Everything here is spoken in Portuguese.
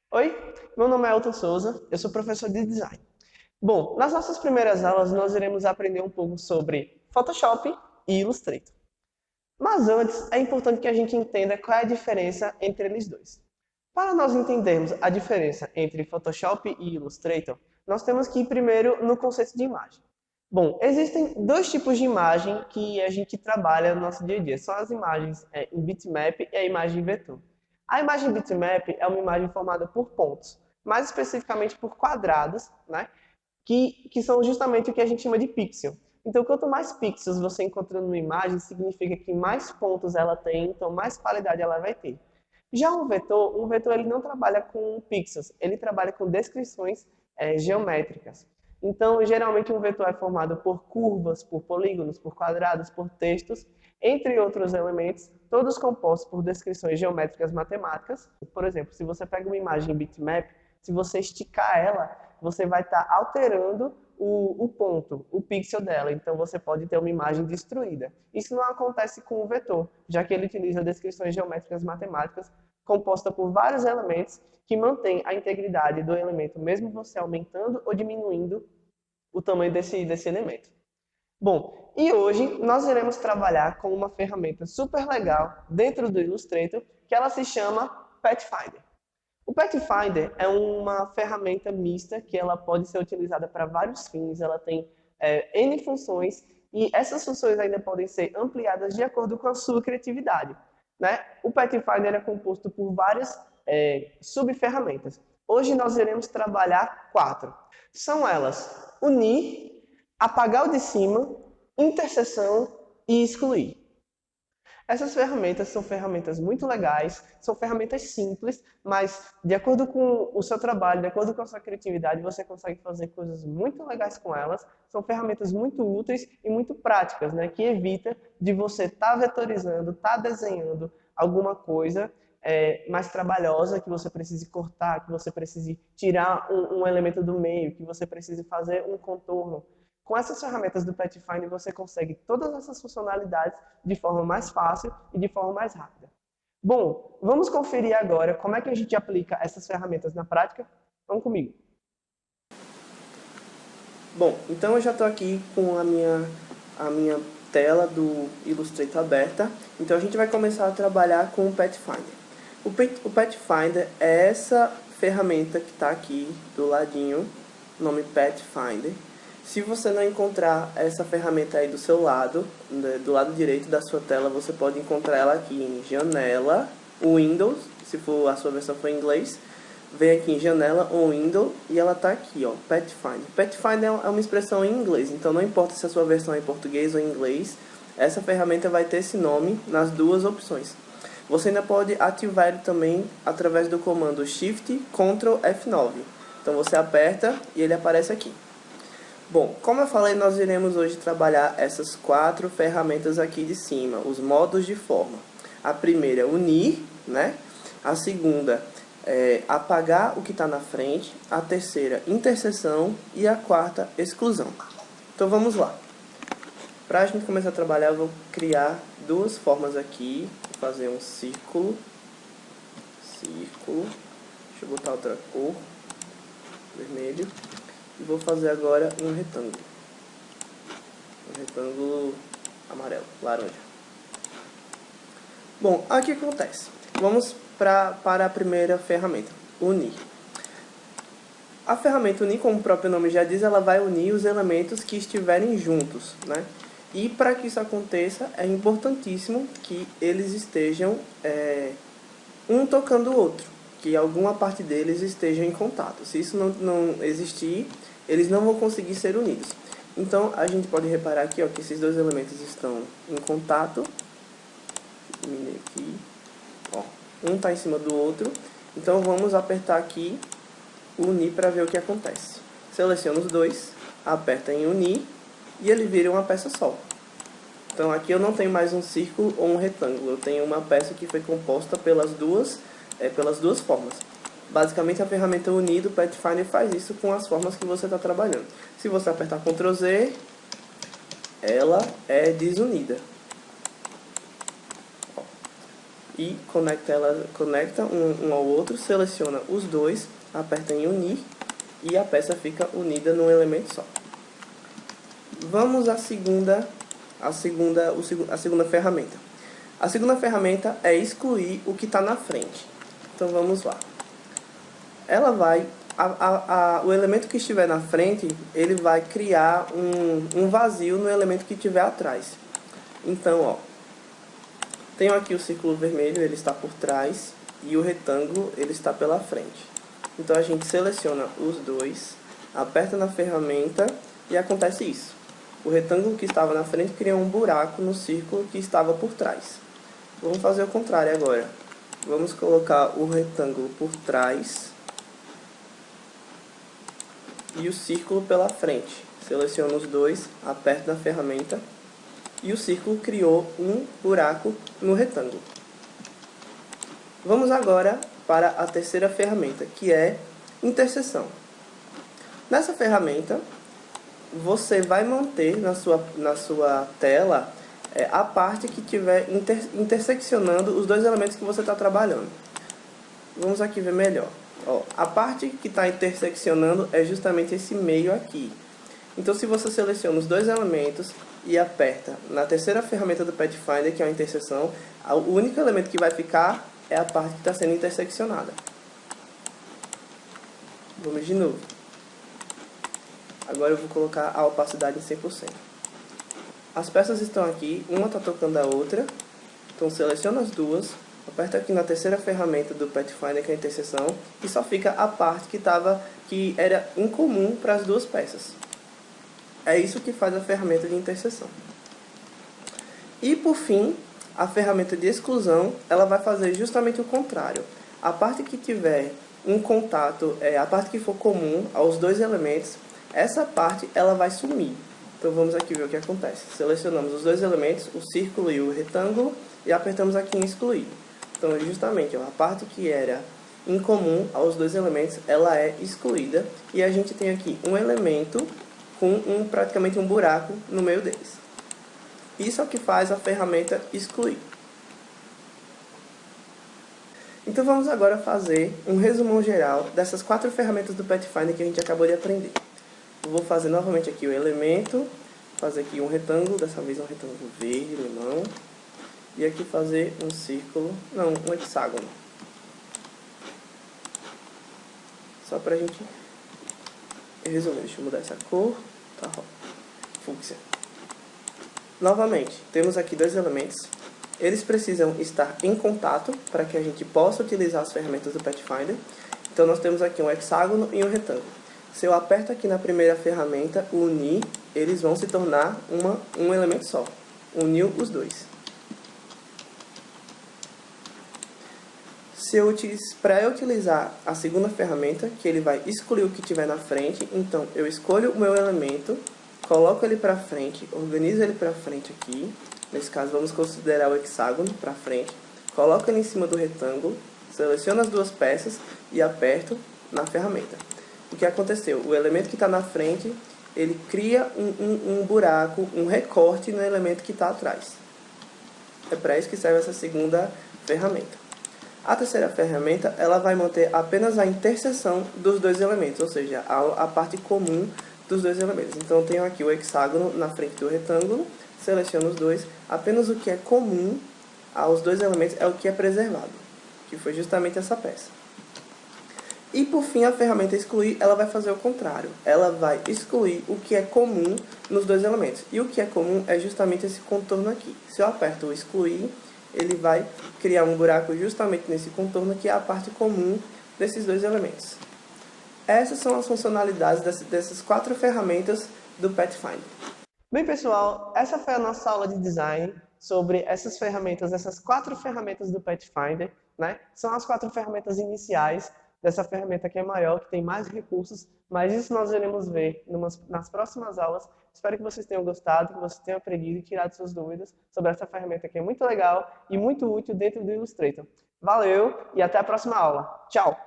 Oi, meu nome é Elton Souza, eu sou professor de design. Bom, nas nossas primeiras aulas nós iremos aprender um pouco sobre Photoshop e Illustrator. Mas antes, é importante que a gente entenda qual é a diferença entre eles dois. Para nós entendermos a diferença entre Photoshop e Illustrator, nós temos que ir primeiro no conceito de imagem. Bom, existem dois tipos de imagem que a gente trabalha no nosso dia a dia. São as imagens em bitmap e a imagem em vetor. A imagem bitmap é uma imagem formada por pontos, mais especificamente por quadrados, né? Que são justamente o que a gente chama de pixel. Então, quanto mais pixels você encontra numa imagem, significa que mais pontos ela tem, então mais qualidade ela vai ter. Já um vetor ele não trabalha com pixels, ele trabalha com descrições geométricas. Então, geralmente um vetor é formado por curvas, por polígonos, por quadrados, por textos, entre outros elementos, todos compostos por descrições geométricas matemáticas. Por exemplo, se você pega uma imagem bitmap, se você esticar ela, você vai estar alterando o ponto, o pixel dela. Então você pode ter uma imagem destruída. Isso não acontece com o vetor, já que ele utiliza descrições geométricas matemáticas composta por vários elementos que mantém a integridade do elemento, mesmo você aumentando ou diminuindo o tamanho desse elemento. Bom, e hoje nós iremos trabalhar com uma ferramenta super legal dentro do Illustrator, que ela se chama Pathfinder. O Pathfinder é uma ferramenta mista que ela pode ser utilizada para vários fins, ela tem N funções e essas funções ainda podem ser ampliadas de acordo com a sua criatividade. Né? O Pathfinder é composto por várias subferramentas. Hoje nós iremos trabalhar 4. São elas unir, apagar o de cima, interseção e excluir. Essas ferramentas são ferramentas muito legais, são ferramentas simples, mas de acordo com o seu trabalho, de acordo com a sua criatividade, você consegue fazer coisas muito legais com elas. São ferramentas muito úteis e muito práticas, né? Que evita de você estar vetorizando, estar desenhando alguma coisa mais trabalhosa, que você precise cortar, que você precise tirar um elemento do meio, que você precise fazer um contorno. Com essas ferramentas do Pathfinder, você consegue todas essas funcionalidades de forma mais fácil e de forma mais rápida. Bom, vamos conferir agora como é que a gente aplica essas ferramentas na prática? Vamos comigo. Bom, então eu já estou aqui com a minha tela do Illustrator aberta. Então a gente vai começar a trabalhar com o Pathfinder. O Pathfinder é essa ferramenta que está aqui do ladinho, nome Pathfinder. Se você não encontrar essa ferramenta aí do seu lado, do lado direito da sua tela, você pode encontrar ela aqui em Janela, Windows, se for a sua versão for em inglês. Vem aqui em Janela ou Windows e ela está aqui, ó, Pathfinder. Pathfinder é uma expressão em inglês, então não importa se a sua versão é em português ou em inglês, essa ferramenta vai ter esse nome nas duas opções. Você ainda pode ativar ele também através do comando Shift Ctrl F9. Então você aperta e ele aparece aqui. Bom, como eu falei, nós iremos hoje trabalhar essas 4 ferramentas aqui de cima, os modos de forma. A primeira é unir, né? A segunda é apagar o que está na frente. A terceira, interseção. E a quarta, exclusão. Então vamos lá. Para a gente começar a trabalhar, eu vou criar 2 formas aqui. Vou fazer um círculo. Círculo. Deixa eu botar outra cor. Vermelho. E vou fazer agora um retângulo. Um retângulo amarelo, laranja. Bom, o que acontece? Vamos para a primeira ferramenta, unir. A ferramenta unir, como o próprio nome já diz, ela vai unir os elementos que estiverem juntos, né? E para que isso aconteça, é importantíssimo que eles estejam um tocando o outro, que alguma parte deles esteja em contato. Se isso não existir, eles não vão conseguir ser unidos. Então, a gente pode reparar aqui, ó, que esses 2 elementos estão em contato. Aqui, ó, um está em cima do outro. Então, vamos apertar aqui, unir, para ver o que acontece. Seleciono os 2, aperta em unir, e ele vira uma peça só. Então, aqui eu não tenho mais um círculo ou um retângulo. Eu tenho uma peça que foi composta pelas duas formas. Basicamente, a ferramenta unir do Pathfinder faz isso com as formas que você está trabalhando. Se você apertar Ctrl Z, ela é desunida. Ó, e conecta um ao outro, seleciona os dois, aperta em unir e a peça fica unida num elemento só. Vamos à segunda ferramenta. A segunda ferramenta é excluir o que está na frente. Então vamos lá. Ela vai, o elemento que estiver na frente, ele vai criar um vazio no elemento que estiver atrás. Então, ó, tenho aqui o círculo vermelho, ele está por trás, e o retângulo, ele está pela frente. Então a gente seleciona os dois, aperta na ferramenta e acontece isso. O retângulo que estava na frente cria um buraco no círculo que estava por trás. Vamos fazer o contrário agora. Vamos colocar o retângulo por trás e o círculo pela frente. Seleciono os dois, aperto na ferramenta e o círculo criou um buraco no retângulo. Vamos agora para a terceira ferramenta, que é interseção. Nessa ferramenta, você vai manter na sua tela a parte que estiver interseccionando os dois elementos que você está trabalhando. Vamos aqui ver melhor. Ó, a parte que está interseccionando é justamente esse meio aqui. Então, se você seleciona os dois elementos e aperta na terceira ferramenta do Pathfinder, que é a interseção, o único elemento que vai ficar é a parte que está sendo interseccionada. Vamos de novo. Agora eu vou colocar a opacidade em 100%. As peças estão aqui, uma está tocando a outra. Então seleciona as duas, aperta aqui na terceira ferramenta do Pathfinder, que é a interseção, e só fica a parte que era incomum para as duas peças. É isso que faz a ferramenta de interseção. E por fim, a ferramenta de exclusão, ela vai fazer justamente o contrário. A parte que tiver um contato, a parte que for comum aos dois elementos, essa parte ela vai sumir. Então vamos aqui ver o que acontece. Selecionamos os dois elementos, o círculo e o retângulo, e apertamos aqui em excluir. Então justamente a parte que era incomum aos dois elementos, ela é excluída, e a gente tem aqui um elemento com praticamente um buraco no meio deles. Isso é o que faz a ferramenta excluir. Então vamos agora fazer um resumão geral dessas 4 ferramentas do Pathfinder que a gente acabou de aprender. Eu vou fazer novamente aqui o elemento, fazer aqui um retângulo, dessa vez um retângulo verde, limão, e aqui fazer um círculo, não, um hexágono. Só pra gente resumir, deixa eu mudar essa cor, tá, fúcsia. Novamente, temos aqui dois elementos, eles precisam estar em contato para que a gente possa utilizar as ferramentas do Pathfinder. Então nós temos aqui um hexágono e um retângulo. Se eu aperto aqui na primeira ferramenta, o unir, eles vão se tornar um elemento só. Uniu os dois. Para eu utilizar a segunda ferramenta, que ele vai excluir o que tiver na frente, então eu escolho o meu elemento, coloco ele para frente, organizo ele para frente aqui. Nesse caso, vamos considerar o hexágono para frente. Coloco ele em cima do retângulo, seleciono as duas peças e aperto na ferramenta. O que aconteceu? O elemento que está na frente, ele cria um buraco, um recorte no elemento que está atrás. É para isso que serve essa segunda ferramenta. A terceira ferramenta, ela vai manter apenas a interseção dos dois elementos, ou seja, a parte comum dos dois elementos. Então, eu tenho aqui o hexágono na frente do retângulo, seleciono os dois, apenas o que é comum aos dois elementos é o que é preservado, que foi justamente essa peça. E por fim, a ferramenta excluir, ela vai fazer o contrário. Ela vai excluir o que é comum nos dois elementos. E o que é comum é justamente esse contorno aqui. Se eu aperto o excluir, ele vai criar um buraco justamente nesse contorno, que é a parte comum desses dois elementos. Essas são as funcionalidades dessas 4 ferramentas do Pathfinder. Bem, pessoal, essa foi a nossa aula de design sobre essas ferramentas, essas 4 ferramentas do Pathfinder, né? São as 4 ferramentas iniciais dessa ferramenta que é maior, que tem mais recursos, mas isso nós iremos ver nas próximas aulas. Espero que vocês tenham gostado, que vocês tenham aprendido e tirado suas dúvidas sobre essa ferramenta que é muito legal e muito útil dentro do Illustrator. Valeu e até a próxima aula. Tchau!